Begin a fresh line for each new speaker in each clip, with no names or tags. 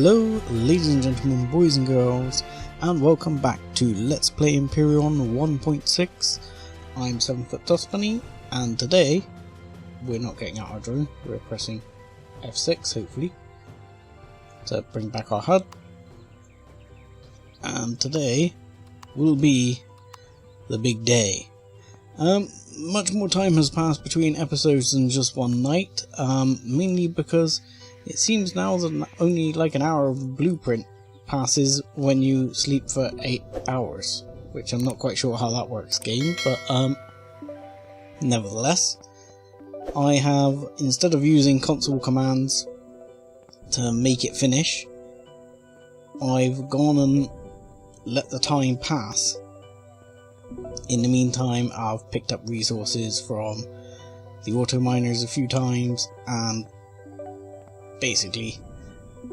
Hello ladies and gentlemen, boys and girls, and welcome back to Let's Play Empyrion 1.6. I'm 7foot Tuscany, and today we're not getting out our drone, we're pressing F6 hopefully to bring back our HUD. And today will be the big day. Much more time has passed between episodes than just one night, mainly because it seems now that only like an hour of blueprint passes when you sleep for 8 hours, which I'm not quite sure how that works game, but nevertheless, I have, instead of using console commands to make it finish, I've gone and let the time pass. In the meantime, I've picked up resources from the auto miners a few times and basically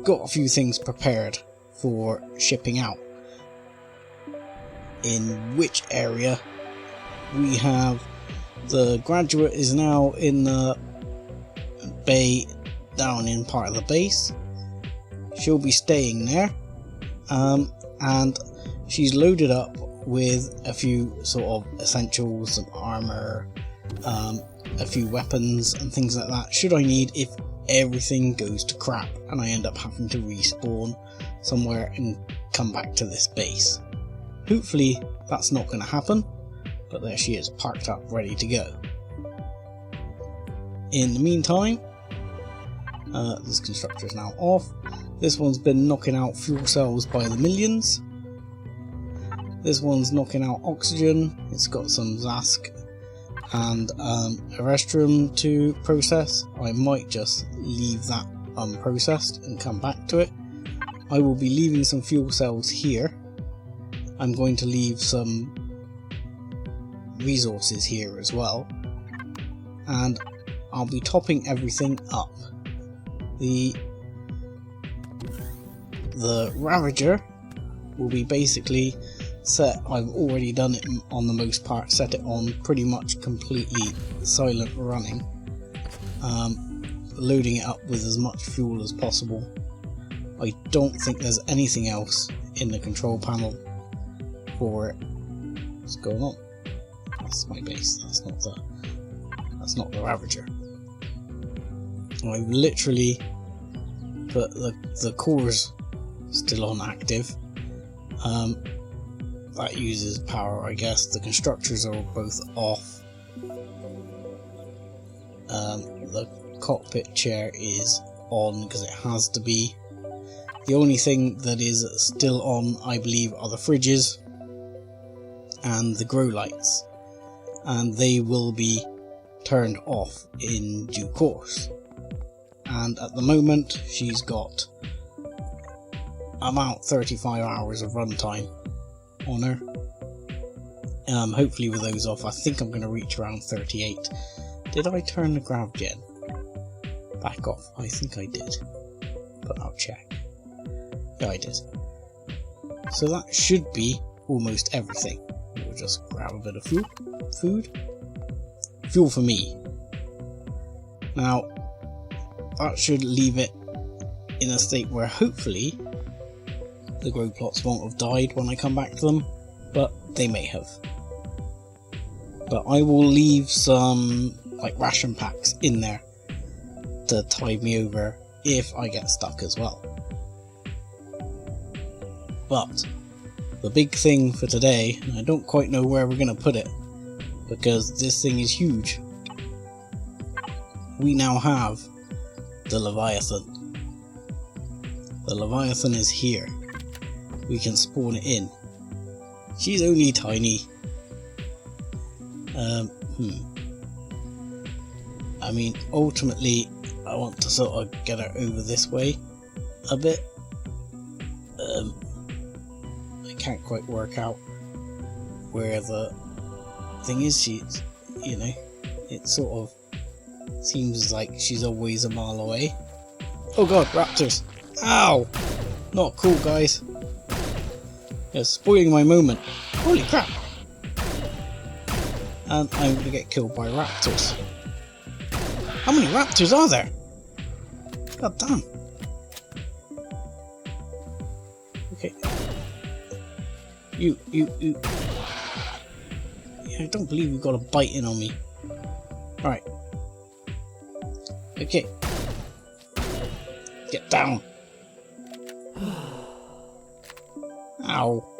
got a few things prepared for shipping out. In which area we have the graduate is now in the bay down in part of the base. She'll be staying there, and she's loaded up with a few sort of essentials, some armor, a few weapons and things like that, should I need if everything goes to crap and I end up having to respawn somewhere and come back to this base. Hopefully that's not going to happen, but there she is, parked up, ready to go. In the meantime, this constructor is now off. This one's been knocking out fuel cells by the millions. This one's knocking out oxygen. It's got some Zask and a restroom to process. I might just leave that unprocessed and come back to it. I will be leaving some fuel cells here. I'm going to leave some resources here as well, and I'll be topping everything up. The Ravager will be basically set. I've already done it on the most part, set it on pretty much completely silent running, loading it up with as much fuel as possible. I don't think there's anything else in the control panel for it. What's going on? That's my base, that's not the Ravager. I've literally put the cores still on active. That uses power, I guess. The constructors are both off. The cockpit chair is on because it has to be. The only thing that is still on, I believe, are the fridges and the grow lights, and they will be turned off in due course. And at the moment she's got about 35 hours of runtime on her. Hopefully with those off, I think I'm going to reach around 38. Did I turn the grav gen back off? I think I did, but I'll check. Yeah, I did. So that should be almost everything. We'll just grab a bit of fuel for me. Now that should leave it in a state where hopefully the grow plots won't have died when I come back to them, but they may have. But I will leave some like ration packs in there to tide me over if I get stuck as well. But the big thing for today, and I don't quite know where we're going to put it because this thing is huge. We now have the Leviathan. The Leviathan is here. We can spawn it in. She's only tiny. I mean, ultimately, I want to sort of get her over this way a bit. I can't quite work out where the thing is. She's, you know, it sort of seems like she's always a mile away. Oh god, raptors! Ow! Not cool, guys. You're spoiling my moment. Holy crap! And I'm gonna get killed by raptors. How many raptors are there? God damn. Okay. You. Yeah, I don't believe you got a bite in on me. Alright. Okay. Get down. Ow.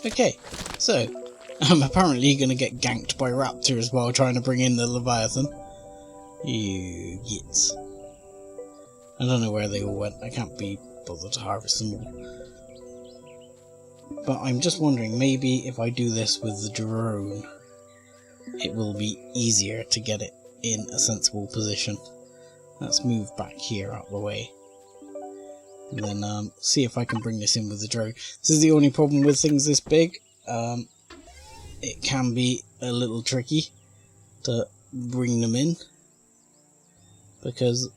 Okay, so I'm apparently going to get ganked by raptors while trying to bring in the Leviathan. You gits. I don't know where they all went. I can't be bothered to harvest them all. But I'm just wondering, maybe if I do this with the drone, it will be easier to get it in a sensible position. Let's move back here out of the way. And then see if I can bring this in with the drone. This is the only problem with things this big. It can be a little tricky to bring them in, because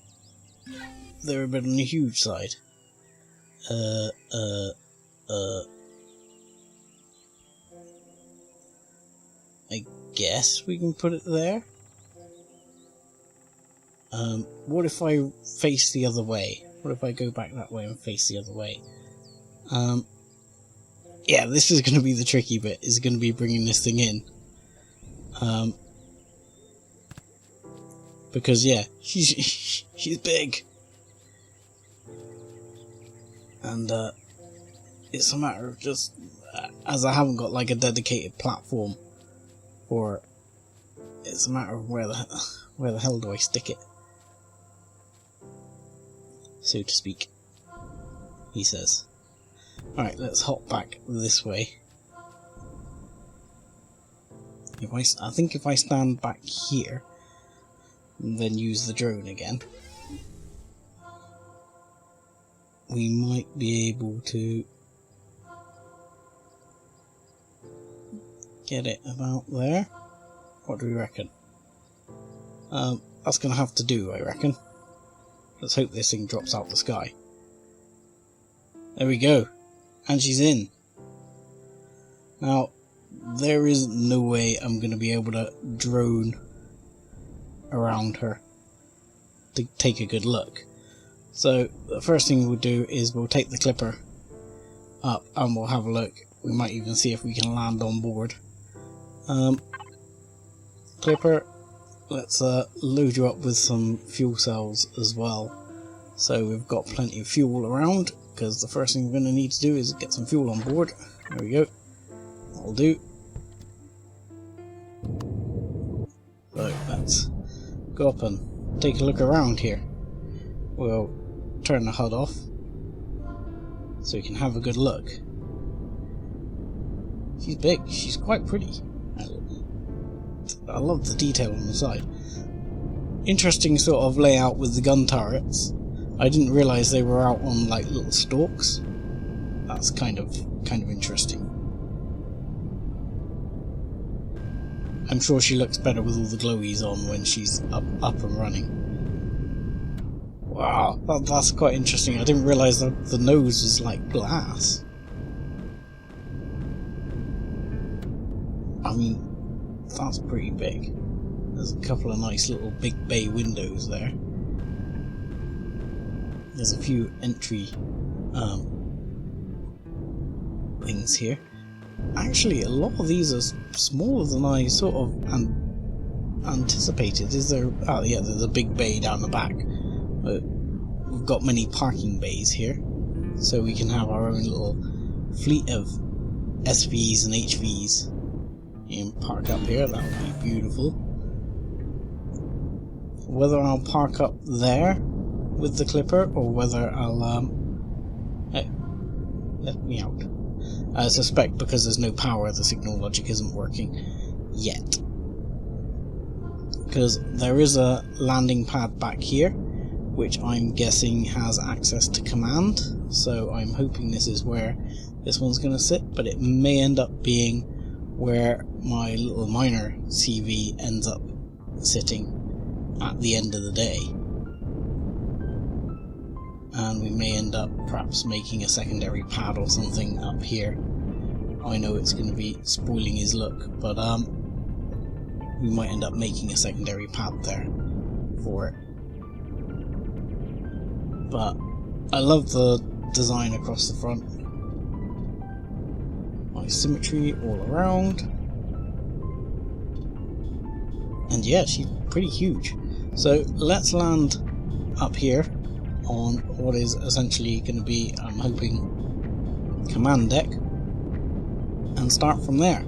they're a bit on the huge side. I guess we can put it there. What if I face the other way? What if I go back that way and face the other way? Yeah, this is going to be the tricky bit, is going to be bringing this thing in. Because, yeah, she's big. And, it's a matter of just, as I haven't got, like, a dedicated platform for it, it's a matter of where the hell do I stick it? So to speak, he says. Alright, let's hop back this way. I think if I stand back here, and then use the drone again, we might be able to get it about there. What do we reckon? That's going to have to do, I reckon. Let's hope this thing drops out the sky. There we go. And she's in. Now, there is no way I'm going to be able to drone around her to take a good look. So, the first thing we'll do is we'll take the clipper up and we'll have a look. We might even see if we can land on board. Clipper, let's load you up with some fuel cells as well, so we've got plenty of fuel around, because the first thing we're going to need to do is get some fuel on board. There we go, that'll do. So let's go up and take a look around here. We'll turn the HUD off so we can have a good look. She's big, she's quite pretty. I love the detail on the side. Interesting sort of layout with the gun turrets. I didn't realise they were out on like little stalks. That's kind of interesting. I'm sure she looks better with all the glowies on when she's up and running. Wow, that's quite interesting. I didn't realise that the nose was like glass. I mean, that's pretty big. There's a couple of nice little big bay windows there. There's a few entry things here. Actually, a lot of these are smaller than I sort of anticipated. Is there? Oh yeah, there's a big bay down the back. But we've got many parking bays here, so we can have our own little fleet of SVs and HVs. You can park up here, that would be beautiful. Whether I'll park up there with the clipper, or whether I'll hey, let me out. I suspect because there's no power, the signal logic isn't working yet. Because there is a landing pad back here, which I'm guessing has access to command, so I'm hoping this is where this one's going to sit, but it may end up being where my little miner CV ends up sitting at the end of the day. And we may end up perhaps making a secondary pad or something up here. I know it's going to be spoiling his look, but we might end up making a secondary pad there for it. But I love the design across the front. Nice symmetry all around. And yeah, she's pretty huge. So let's land up here on what is essentially going to be, I'm hoping, command deck, and start from there.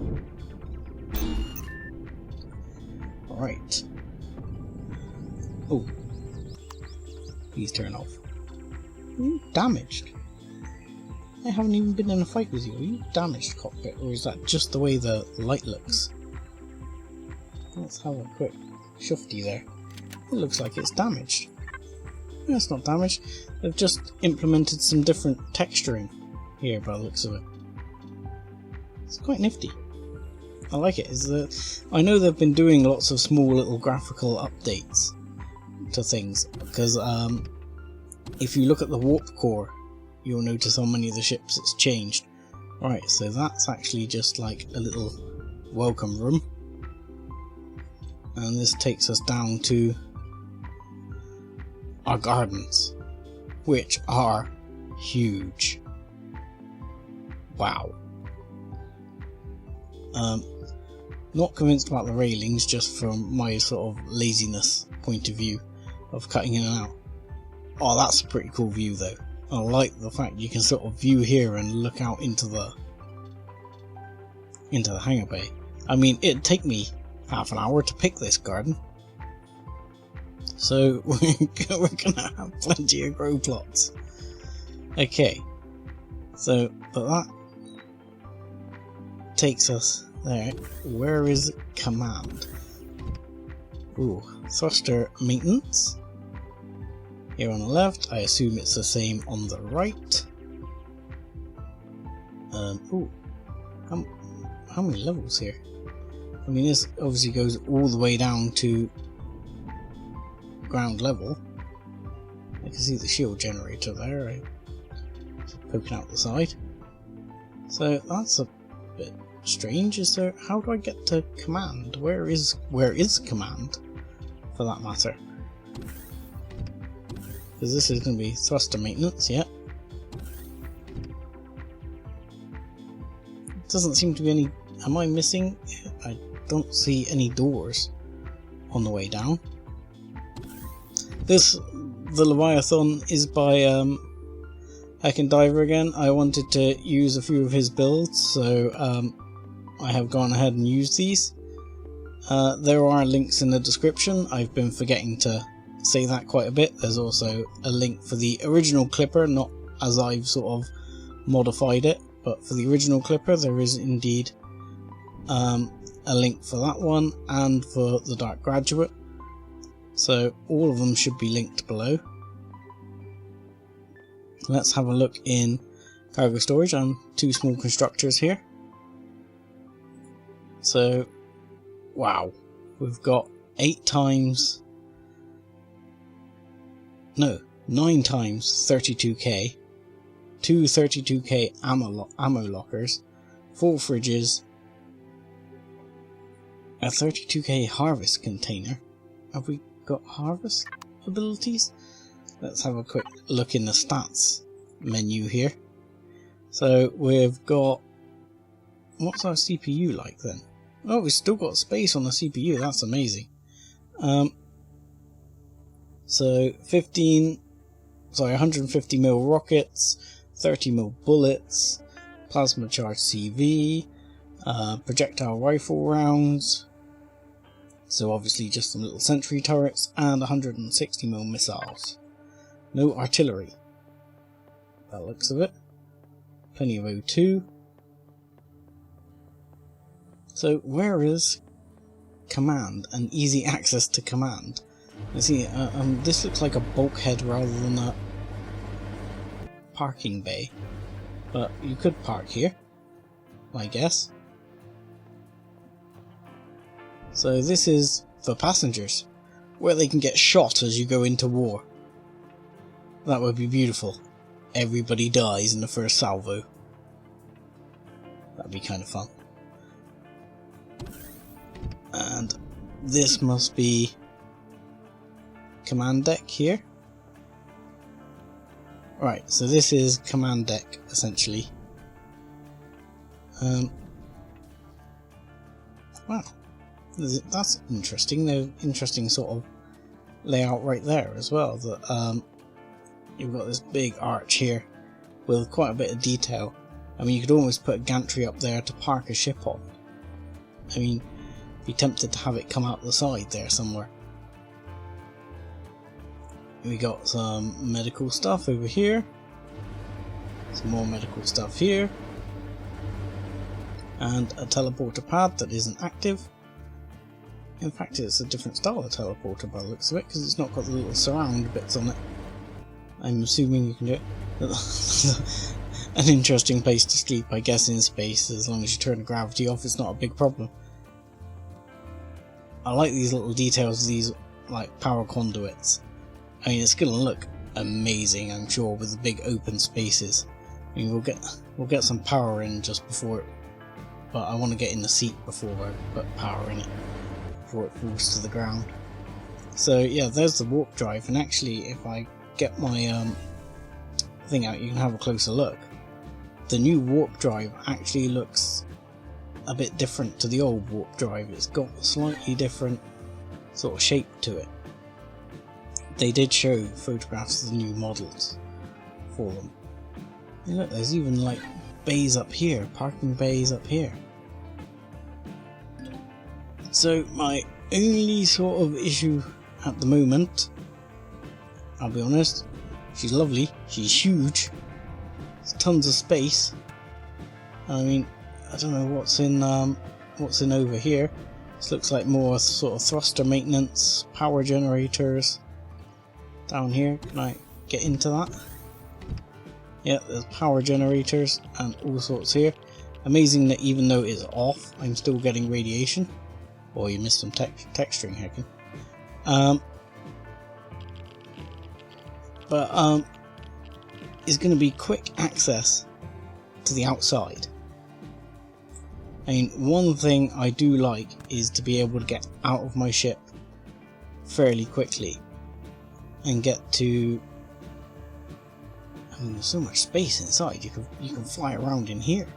Right. Oh. Please turn off. Are you damaged? I haven't even been in a fight with you. Are you damaged, cockpit? Or is that just the way the light looks? Let's have a quick shufty there. It looks like it's damaged. No, it's not damaged. They've just implemented some different texturing here by the looks of it. It's quite nifty. I like it. I know they've been doing lots of small little graphical updates to things, because if you look at the warp core, you'll notice on many of the ships it's changed. Right, so that's actually just like a little welcome room. And this takes us down to our gardens, which are huge. Wow. Not convinced about the railings, just from my sort of laziness point of view of cutting in and out. Oh, that's a pretty cool view though. I like the fact you can sort of view here and look out into the hangar bay. I mean, it'd take me half an hour to pick this garden, so we're gonna have plenty of grow plots. Okay, so but that takes us there. Where is command? Ooh, thruster maintenance. Here on the left, I assume it's the same on the right. Ooh, how many levels here? I mean, this obviously goes all the way down to ground level. I can see the shield generator there, poking out the side. So that's a bit strange. How do I get to command? Where is command, for that matter? Because this is going to be thruster maintenance, yeah. Doesn't seem to be any. Am I missing? I don't see any doors on the way down. The Leviathan is by Heckendiver again. I wanted to use a few of his builds, so I have gone ahead and used these. There are links in the description. I've been forgetting to say that quite a bit. There's also a link for the original clipper, not as I've sort of modified it, but for the original clipper there is indeed a link for that one and for the Dark Graduate. So all of them should be linked below. Let's have a look in cargo storage. I'm 2 small constructors here. So wow, we've got 9 times 32k, 2 32k ammo lockers, 4 fridges, a 32k harvest container. Have we got harvest abilities? Let's have a quick look in the stats menu here. So we've got, what's our CPU like then? Oh, we've still got space on the CPU, that's amazing. So 150mm rockets, 30mm bullets, plasma charged CV, projectile rifle rounds, so obviously just some little sentry turrets, and 160mm missiles. No artillery, by the looks of it. Plenty of O2. So where is command and easy access to command? I see, this looks like a bulkhead rather than a parking bay, but you could park here, I guess. So this is for passengers, where they can get shot as you go into war. That would be beautiful. Everybody dies in the first salvo. That'd be kind of fun. And this must be command deck here. Right, so this is command deck, essentially. Wow, that's interesting. There's interesting sort of layout right there as well. That you've got this big arch here with quite a bit of detail. I mean, you could almost put a gantry up there to park a ship on. I mean, be tempted to have it come out the side there somewhere. We got some medical stuff over here. Some more medical stuff here. And a teleporter pad that isn't active. In fact, it's a different style of teleporter by the looks of it, because it's not got the little surround bits on it. I'm assuming you can do it. An interesting place to sleep, I guess, in space. As long as you turn the gravity off, it's not a big problem. I like these little details, these like power conduits. I mean, it's going to look amazing, I'm sure, with the big open spaces. I mean, we'll get some power in just before it, but I want to get in the seat before I put power in it, before it falls to the ground. So yeah, there's the warp drive, and actually, if I get my thing out, you can have a closer look. The new warp drive actually looks a bit different to the old warp drive. It's got a slightly different sort of shape to it. They did show photographs of the new models for them. And look, there's even like bays up here, parking bays up here. So my only sort of issue at the moment, I'll be honest, she's lovely, she's huge, there's tons of space. I mean, I don't know what's in over here. This looks like more sort of thruster maintenance, power generators. Down here, can I get into that? Yeah, there's power generators and all sorts here. Amazing that even though it's off, I'm still getting radiation. Oh, you missed some texturing, heckin'. But it's going to be quick access to the outside. I mean, one thing I do like is to be able to get out of my ship fairly quickly and get to. I mean, there's so much space inside. You can fly around in here.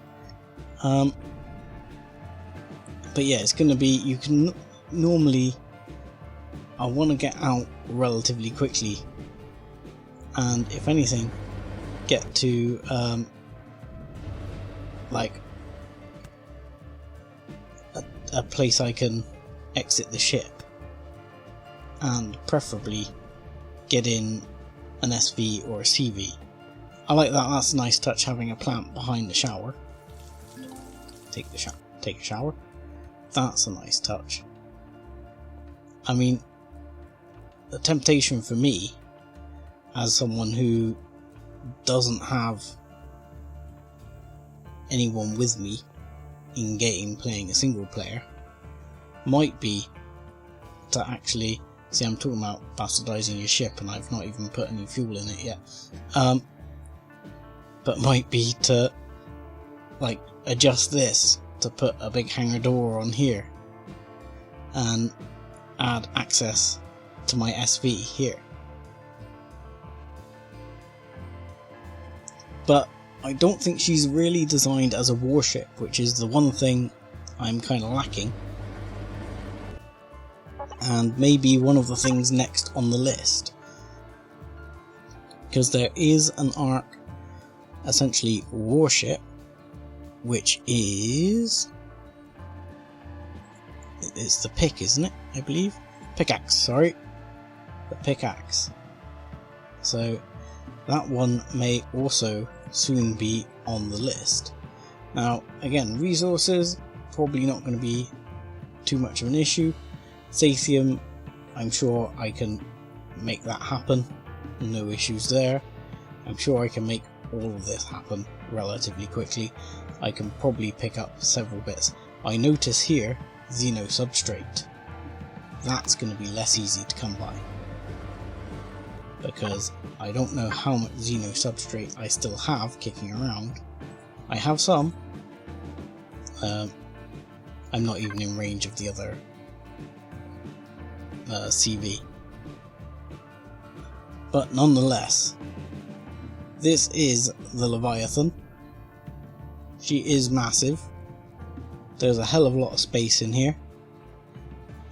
But yeah, it's going to be. You can normally. I want to get out relatively quickly, and if anything, get to like a place I can exit the ship, and preferably get in an SV or a CV. I like that. That's a nice touch, having a plant behind the shower. Take a shower. That's a nice touch. I mean, the temptation for me, as someone who doesn't have anyone with me in game playing a single player, might be to actually see. I'm talking about bastardizing your ship, and I've not even put any fuel in it yet. But might be to like adjust this to put a big hangar door on here and add access to my SV here. But I don't think she's really designed as a warship, which is the one thing I'm kind of lacking, and maybe one of the things next on the list, because there is an arc, essentially warship, which is, it's the pick, isn't it? I believe pickaxe. Sorry, the pickaxe. So that one may also soon be on the list. Now, again, resources probably not going to be too much of an issue. Sathium, I'm sure I can make that happen. No issues there. I'm sure I can make all of this happen relatively quickly. I can probably pick up several bits. I notice here, Xeno substrate. That's going to be less easy to come by, because I don't know how much Xeno substrate I still have kicking around. I have some. I'm not even in range of the other CV. But nonetheless, this is the Leviathan. She is massive. There's a hell of a lot of space in here.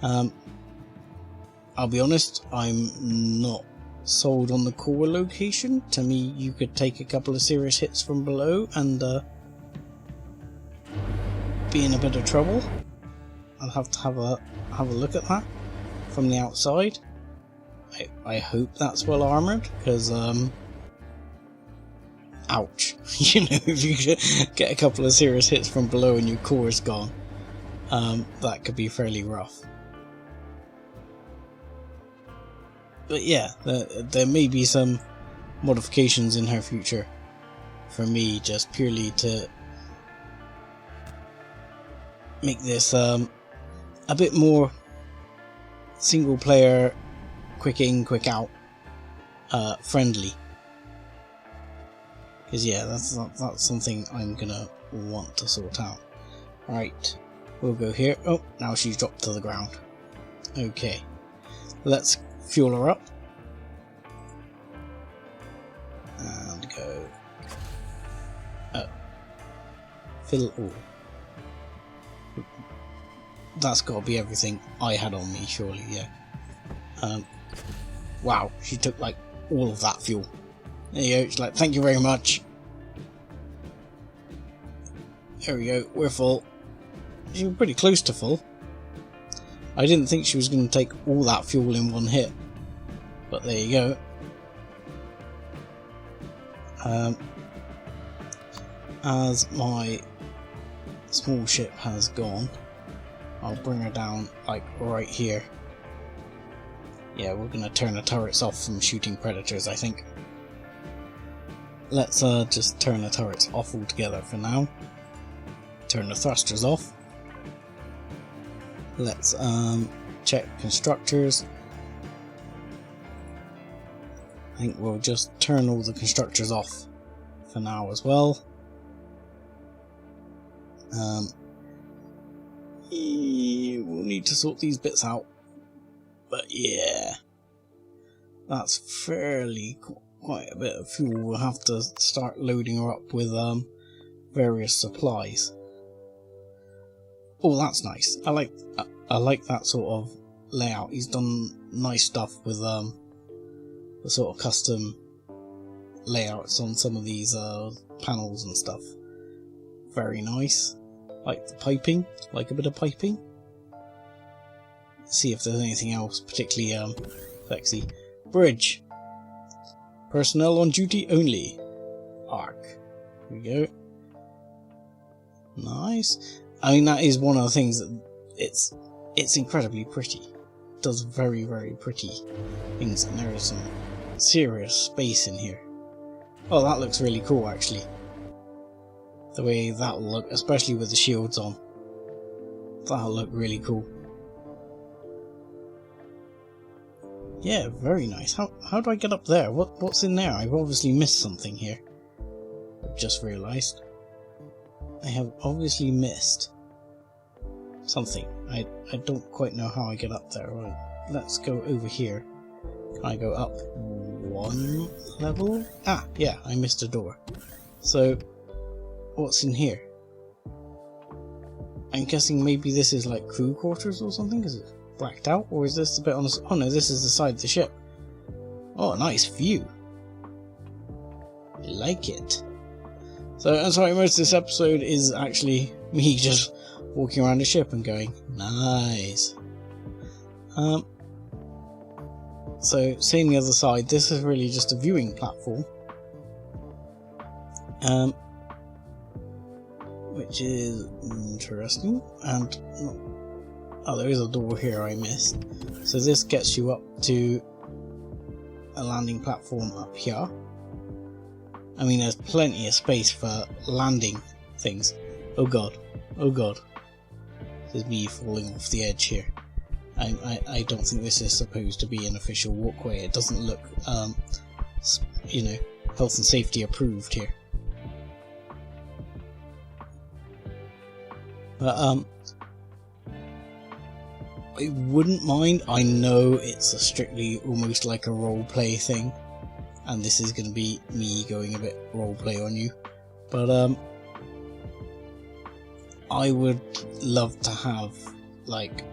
I'll be honest, I'm not sold on the core location. To me, you could take a couple of serious hits from below and be in a bit of trouble. I'll have to have a look at that from the outside. I hope that's well armoured, because ouch. You know, if you get a couple of serious hits from below and your core is gone, that could be fairly rough. But yeah, there may be some modifications in her future for me, just purely to make this a bit more single player, quick in, quick out friendly. Because yeah, that's something I'm gonna want to sort out. Right, we'll go here. Oh, now she's dropped to the ground. Okay, let's fuel her up and go fill all. That's got to be everything I had on me, surely. Yeah. Wow, she took like all of that fuel. There you go. She's like, thank you very much. There we go. We're full. She was pretty close to full. I didn't think she was going to take all that fuel in one hit, but there you go. As my small ship has gone, I'll bring her down like right here. Yeah, we're going to turn the turrets off from shooting predators, I think. Let's just turn the turrets off altogether for now. Turn the thrusters off. Let's check constructors. I think we'll just turn all the constructors off for now as well. We'll need to sort these bits out, but yeah, that's fairly quite a bit of fuel. We'll have to start loading her up with various supplies. Oh, that's nice. I like that sort of layout. He's done nice stuff with the sort of custom layouts on some of these panels and stuff. Very nice. Like the piping, like a bit of piping. Let's see if there's anything else particularly sexy. Bridge. Personnel on duty only. Arc. Here we go. Nice. I mean, that is one of the things that it's incredibly pretty. It does very, very pretty things, and there is some serious space in here. Oh, that looks really cool, actually. The way that'll look, especially with the shields on. That'll look really cool. Yeah, very nice. How do I get up there? What's in there? I've obviously missed something here. I've just realised. I have obviously missed something. I don't quite know how I get up there. Right, let's go over here. Can I go up one level? Ah, yeah, I missed a door. So, what's in here? I'm guessing maybe this is like crew quarters or something, because it's blacked out, or is this the bit on the... Oh no, this is the side of the ship. Oh, nice view. I like it. So, I'm sorry, most of this episode is actually me just walking around the ship and going, nice. So, seeing the other side, this is really just a viewing platform. Which is interesting. And oh, there is a door here I missed. So this gets you up to a landing platform up here. I mean, there's plenty of space for landing things. Oh god, oh god. This is me falling off the edge here. I don't think this is supposed to be an official walkway. It doesn't look, you know, health and safety approved here. But I wouldn't mind. I know it's a strictly almost like a roleplay thing, and this is going to be me going a bit roleplay on you, but I would love to have, like,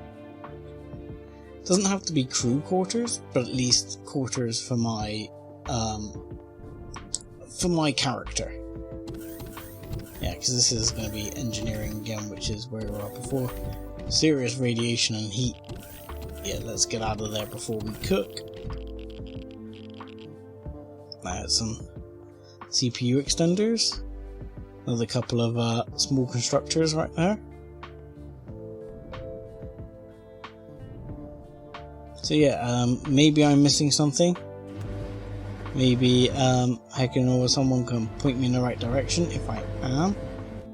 doesn't have to be crew quarters, but at least quarters for my character. Yeah, because this is going to be engineering again, which is where we were before. Serious radiation and heat. Yeah, let's get out of there before we cook. There's some CPU extenders. Another couple of small constructors right there. So yeah, maybe I'm missing something. Maybe Heckendiver or someone can point me in the right direction if I am,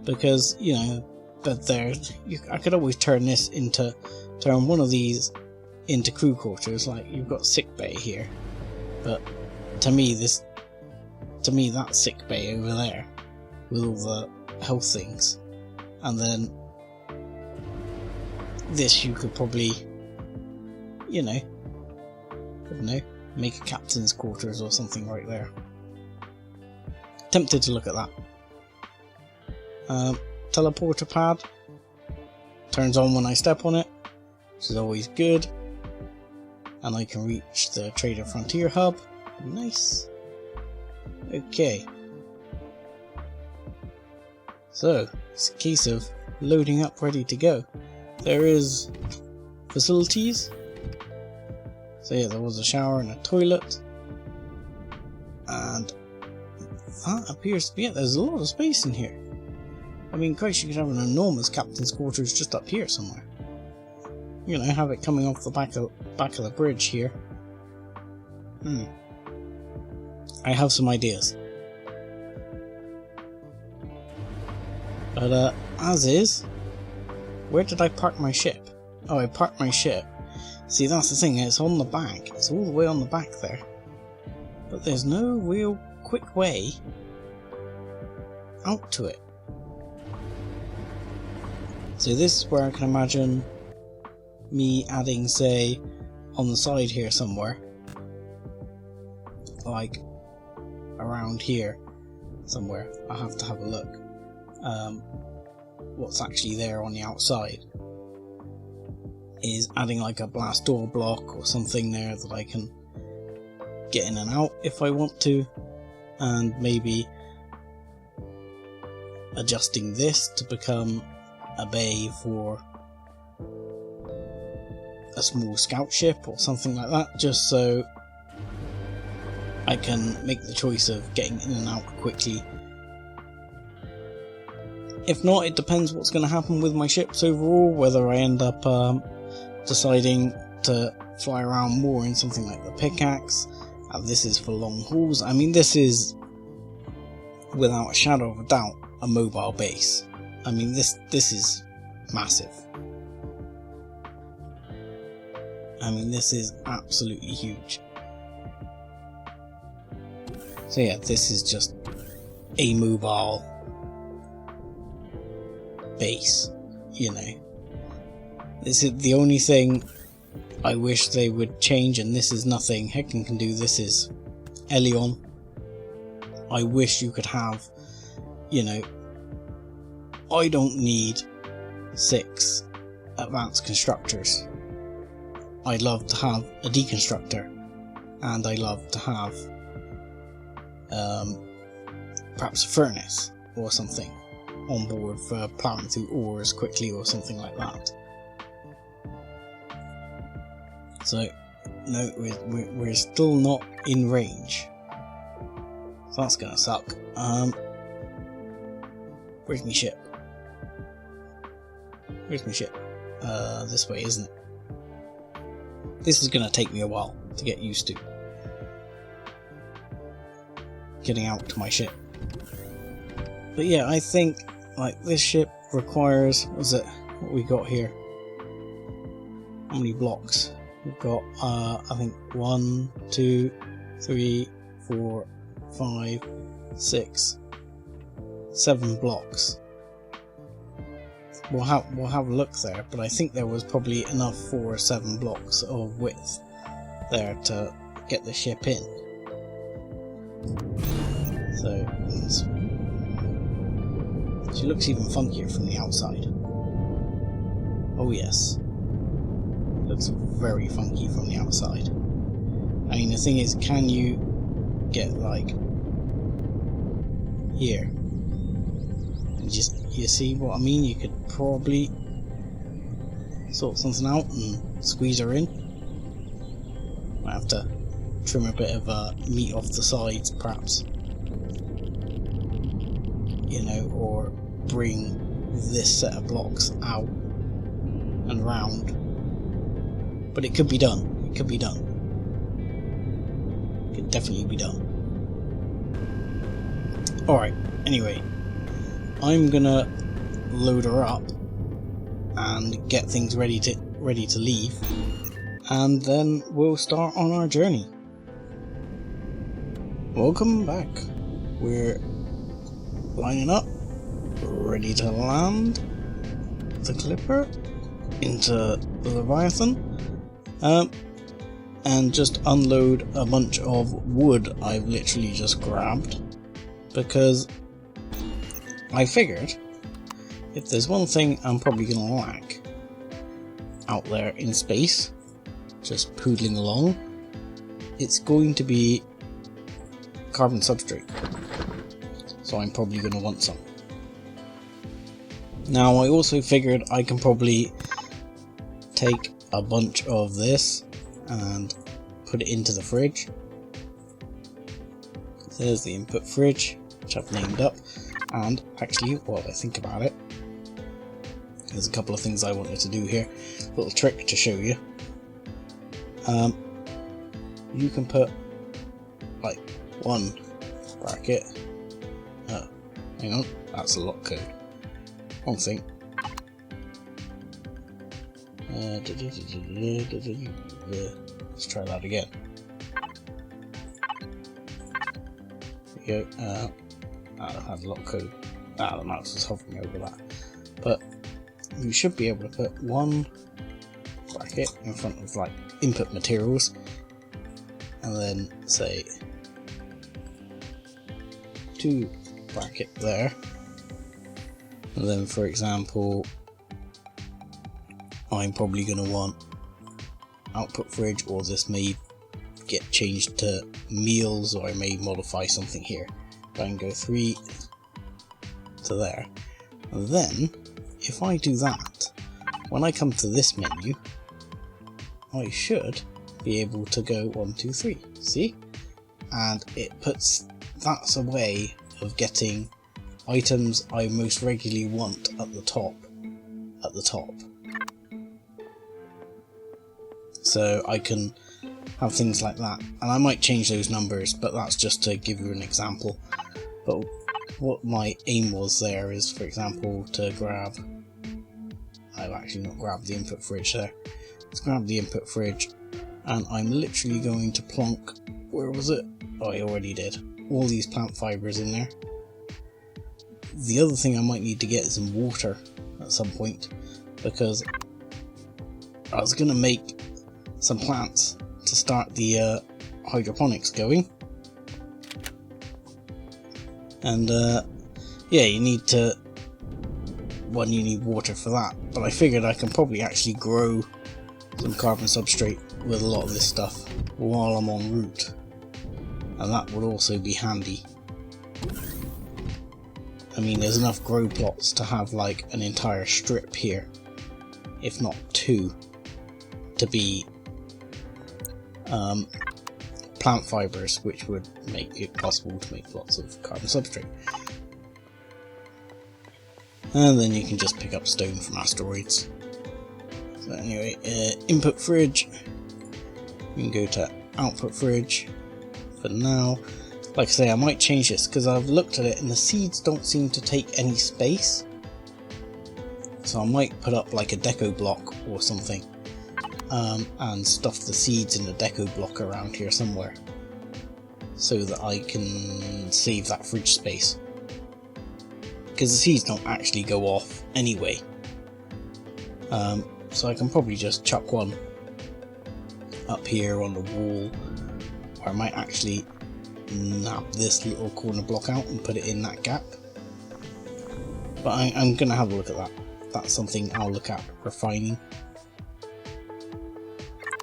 because you know, but I could always turn one of these into crew quarters. Like, you've got sick bay here, but to me that sick bay over there with all the health things, and then this you could probably, you know, I don't know, make a captain's quarters or something right there. Tempted to look at that. Teleporter pad turns on when I step on it, which is always good, and I can reach the Trader Frontier hub. Nice. Okay, so it's a case of loading up, ready to go. There is facilities. So yeah, there was a shower and a toilet, and that appears to be it. There's a lot of space in here. I mean, Christ, you could have an enormous captain's quarters just up here somewhere. You know, have it coming off the back of the bridge here. I have some ideas. But as is, where did I park my ship? Oh, I parked my ship. See, that's the thing, it's on the back. It's all the way on the back there. But there's no real quick way out to it. So this is where I can imagine me adding, say, on the side here somewhere, like around here somewhere. I'll have to have a look what's actually there on the outside. Is adding like a blast door block or something there that I can get in and out if I want to, and maybe adjusting this to become a bay for a small scout ship or something like that, just so I can make the choice of getting in and out quickly. If not, it depends what's going to happen with my ships overall, whether I end up deciding to fly around more in something like the pickaxe. This is for long hauls. I mean, this is, without a shadow of a doubt, a mobile base. I mean, this is massive. I mean, this is absolutely huge. So yeah, this is just a mobile base, you know. This is the only thing I wish they would change, and this is nothing Hecken can do. This is Elion. I wish you could have, you know, I don't need 6 advanced constructors. I'd love to have a deconstructor, and I'd love to have perhaps a furnace or something on board for plowing through ores quickly or something like that. So no, we're still not in range, so that's gonna suck. Where's my ship? Where's my ship? This way, isn't it? This is gonna take me a while to get used to getting out to my ship. But yeah, I think like this ship requires, what we got here? How many blocks? We've got I think 1, 2, 3, 4, 5, 6, 7 blocks. We'll have a look there, but I think there was probably enough for 7 blocks of width there to get the ship in. So she looks even funkier from the outside. Oh yes, looks very funky from the outside. I mean, the thing is, can you get like here? You see what I mean? You could probably sort something out and squeeze her in. Might have to trim a bit of meat off the sides, perhaps. You know, or bring this set of blocks out and round. But it could be done. It could be done. It could definitely be done. Alright, anyway. I'm gonna load her up and get things ready to leave, and then we'll start on our journey. Welcome back. We're lining up, ready to land the Clipper into the Leviathan, and just unload a bunch of wood I've literally just grabbed, because I figured if there's one thing I'm probably going to lack out there in space, just poodling along, it's going to be carbon substrate. So I'm probably going to want some. Now I also figured I can probably take a bunch of this and put it into the fridge. There's the input fridge, which I've named up. And actually, while I think about it, there's a couple of things I wanted to do here. A little trick to show you. You can put like one bracket. Hang on, that's a lock code. Wrong thing. Let's try that again. There we go. I had a lock code. The mouse is hovering over that. But you should be able to put one bracket in front of like input materials, and then say two bracket there, and then for example I'm probably going to want output fridge, or this may get changed to meals, or I may modify something here. I can go 3 to there, and then if I do that, when I come to this menu, I should be able to go 1, 2, 3. See? And it puts, that's a way of getting items I most regularly want at the top. So I can have things like that, and I might change those numbers, but that's just to give you an example. But what my aim was there is, for example, to grab, I've actually not grabbed the input fridge there, let's grab the input fridge, and I'm literally going to plonk, where was it? Oh, I already did, all these plant fibres in there. The other thing I might need to get is some water at some point, because I was going to make some plants to start the hydroponics going. And yeah, you need water for that, but I figured I can probably actually grow some carbon substrate with a lot of this stuff while I'm en route, and that would also be handy. I mean, there's enough grow plots to have like an entire strip here, if not 2, to be plant fibres, which would make it possible to make lots of carbon substrate. And then you can just pick up stone from asteroids. So anyway, input fridge, you can go to output fridge for now. Like I say, I might change this because I've looked at it and the seeds don't seem to take any space, so I might put up like a deco block or something, and stuff the seeds in a deco block around here somewhere, so that I can save that fridge space, because the seeds don't actually go off anyway. So I can probably just chuck one up here on the wall, or I might actually nab this little corner block out and put it in that gap. But I'm going to have a look at that. That's something I'll look at refining.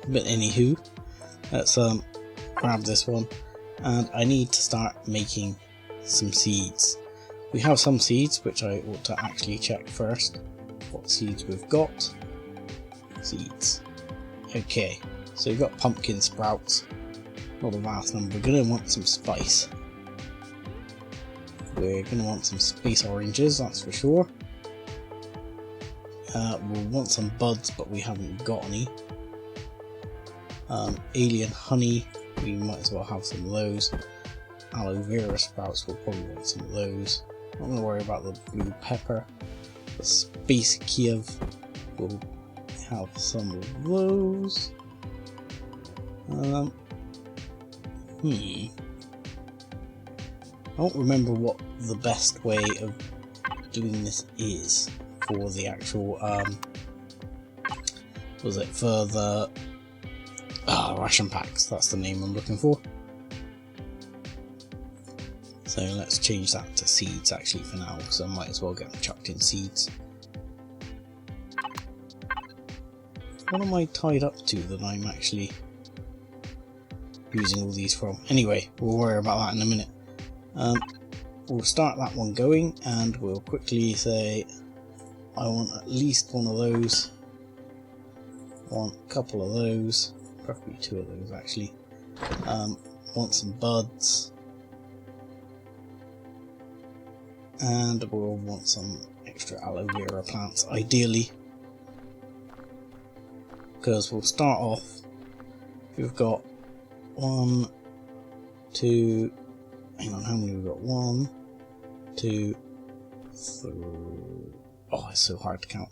But anywho, let's grab this one, and I need to start making some seeds. We have some seeds which I ought to actually check first. What seeds we've got. Seeds. Okay, so we've got pumpkin sprouts. Not a vast number. We're going to want some spice. We're going to want some space oranges, that's for sure. We'll want some buds, but we haven't got any. Alien honey, we might as well have some of those. Aloe vera sprouts, we'll probably want some of those. Not going to worry about the blue pepper. The space Kiev, we'll have some of those. I don't remember what the best way of doing this is for the actual, was it for the ration packs, that's the name I'm looking for. So let's change that to seeds actually for now, because I might as well get them chucked in seeds. What am I tied up to that I'm actually using all these from? Anyway, we'll worry about that in a minute. We'll start that one going, and we'll quickly say I want at least one of those. I want a couple of those, preferably two of those actually. Want some buds, and we'll want some extra aloe vera plants ideally, because we'll start off, we've got 1, 2, hang on, how many we've got? 1, 2, 3, oh it's so hard to count.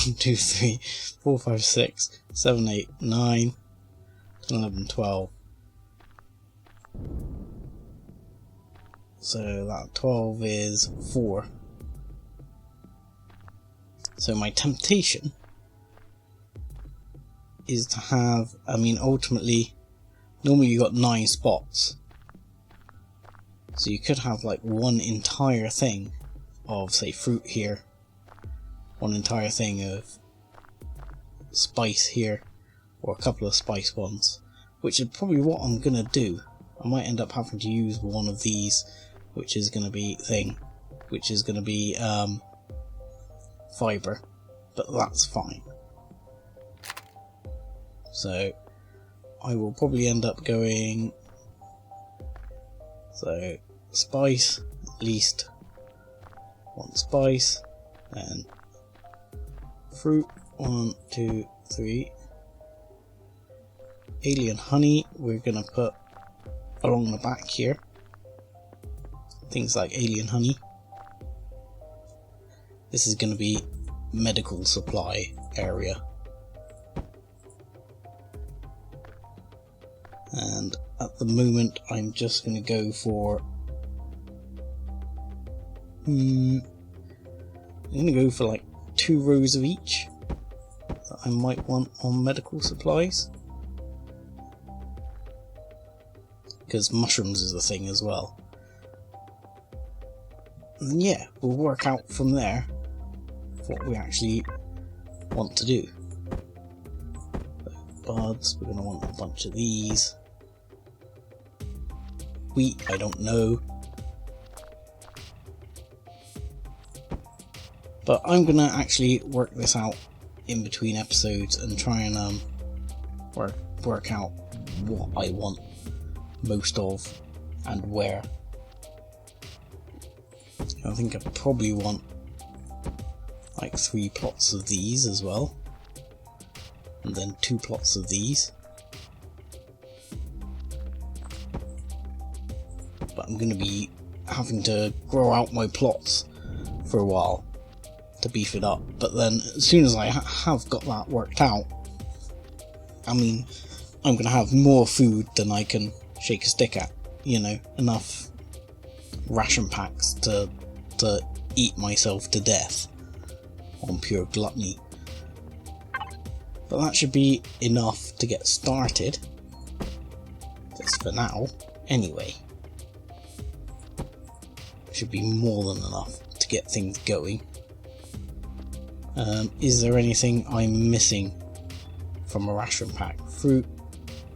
1, 2, 3, 4, 5, 6, 7, 8, 9, 10, 11, 12. So that 12 is 4. So my temptation is to have, I mean ultimately, normally you got 9 spots. So you could have like one entire thing of say fruit here, one entire thing of spice here, or a couple of spice ones, which is probably what I'm gonna do. I might end up having to use one of these, which is gonna be fiber, but that's fine. So I will probably end up going, so spice, at least one spice, then fruit, 1, 2, 3, alien honey, we're gonna put along the back here, things like alien honey. This is gonna be medical supply area. And at the moment I'm just going to go for I'm going to go for like 2 rows of each that I might want on medical supplies, because mushrooms is a thing as well. And yeah, we'll work out from there what we actually want to do. Buds, we're going to want a bunch of these. Wheat, I don't know. But I'm going to actually work this out in between episodes and try and work out what I want most of and where. I think I probably want like 3 plots of these as well, and then 2 plots of these. But I'm going to be having to grow out my plots for a while to beef it up. But then as soon as I have got that worked out, I mean, I'm going to have more food than I can shake a stick at, you know, enough ration packs to eat myself to death on pure gluttony. But that should be enough to get started, just for now, anyway. should be more than enough to get things going. Is there anything I'm missing from a ration pack? Fruit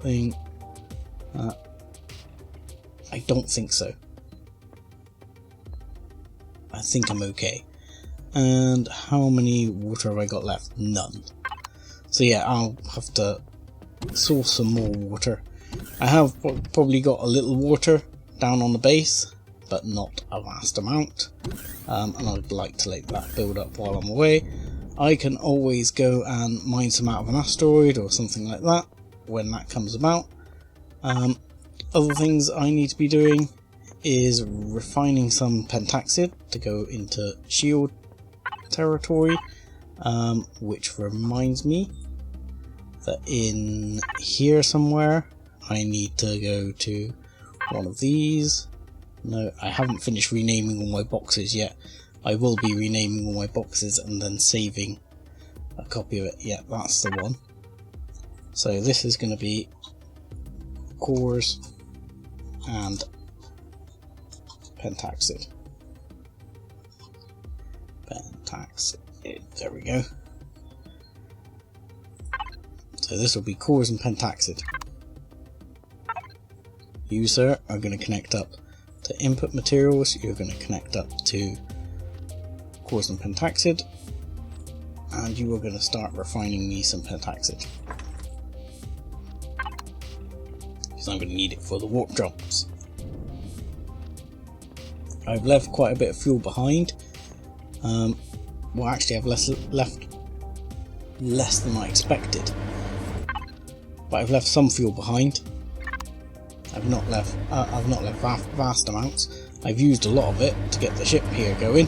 thing? I don't think so. I think I'm okay. And how many water have I got left? None. So yeah, I'll have to source some more water. I have probably got a little water down on the base, but not a vast amount. And I'd like to let that build up while I'm away. I can always go and mine some out of an asteroid or something like that when that comes about. Other things I need to be doing is refining some pentaxid to go into shield territory, which reminds me that in here somewhere I need to go to one of these. No, I haven't finished renaming all my boxes yet. I will be renaming all my boxes and then saving a copy of it. Yeah, that's the one. So this is going to be cores and pentaxid. There we go. So this will be cores and pentaxid. You, sir, are going to connect up to input materials. You're going to connect up to cores and pentaxid, and you are going to start refining me some pentaxid, because I'm going to need it for the warp jumps. I've left quite a bit of fuel behind. Well, actually, I've left less than I expected, but I've left some fuel behind. I've not left vast amounts. I've used a lot of it to get the ship here going.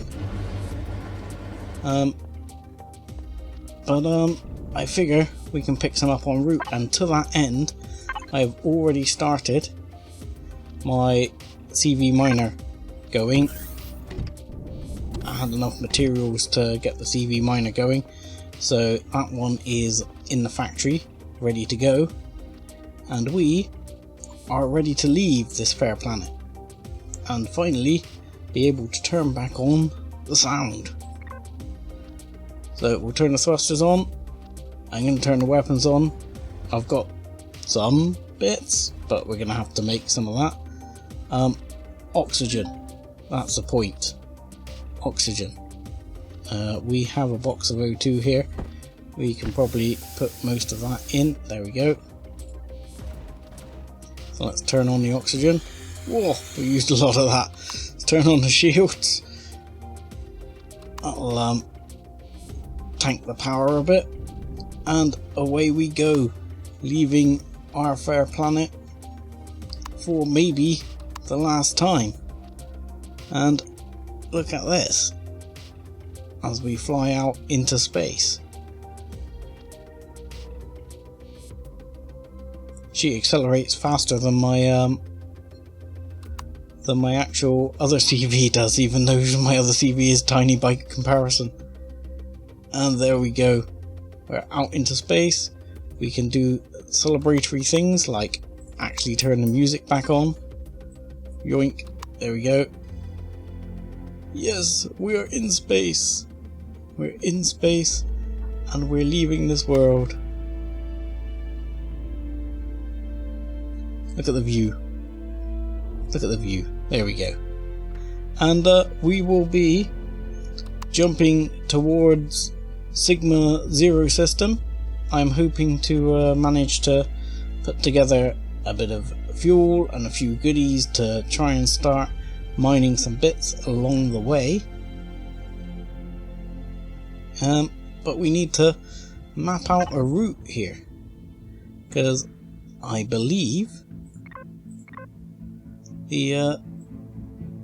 But I figure we can pick some up en route, and to that end, I've already started my CV miner going. I had enough materials to get the CV miner going, so that one is in the factory, ready to go, and we are ready to leave this fair planet and finally be able to turn back on the sound. So we'll turn the thrusters on. I'm going to turn the weapons on. I've got some bits, but we're going to have to make some of that. Oxygen, that's the point. Oxygen. We have a box of O2 here. We can probably put most of that in. There we go. So let's turn on the oxygen. Whoa, we used a lot of that. Let's turn on the shields. That'll tank the power a bit, and away we go, leaving our fair planet for maybe the last time. And look at this as we fly out into space. She accelerates faster than my actual other CV does, even though my other CV is tiny by comparison. And there we go. We're out into space. We can do celebratory things like actually turn the music back on. Yoink. There we go. Yes, we are in space. We're in space and we're leaving this world. Look at the view. Look at the view. There we go. And we will be jumping towards Sigma 0 system. I'm hoping to manage to put together a bit of fuel and a few goodies to try and start mining some bits along the way. But we need to map out a route here, because I believe the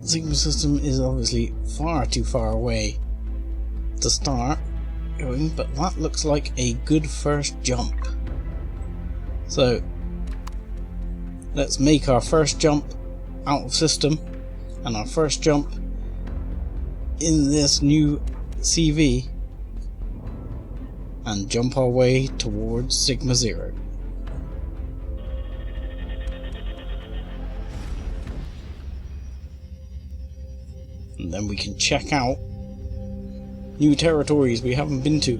Sigma system is obviously far too far away to start going, but that looks like a good first jump. So let's make our first jump out of system and our first jump in this new CV and jump our way towards Sigma 0. and then we can check out new territories we haven't been to.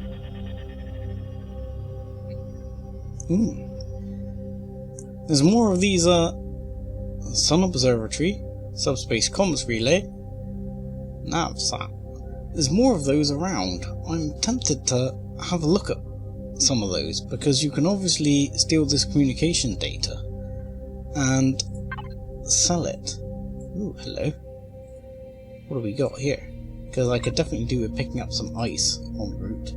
There's more of these Sun Observatory, Subspace Comms Relay, NavSat. There's more of those around. I'm tempted to have a look at some of those, because you can obviously steal this communication data and sell it. Ooh, hello. What do we got here? Because I could definitely do with picking up some ice en route.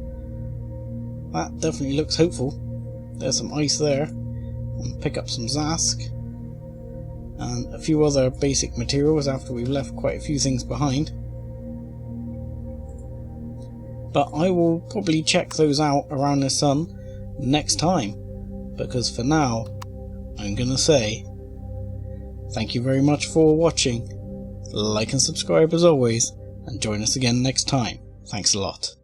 That definitely looks hopeful. There's some ice there. And pick up some Zask and a few other basic materials after we've left quite a few things behind. But I will probably check those out around the sun next time, because for now I'm gonna say thank you very much for watching. Like and subscribe as always, and join us again next time. Thanks a lot.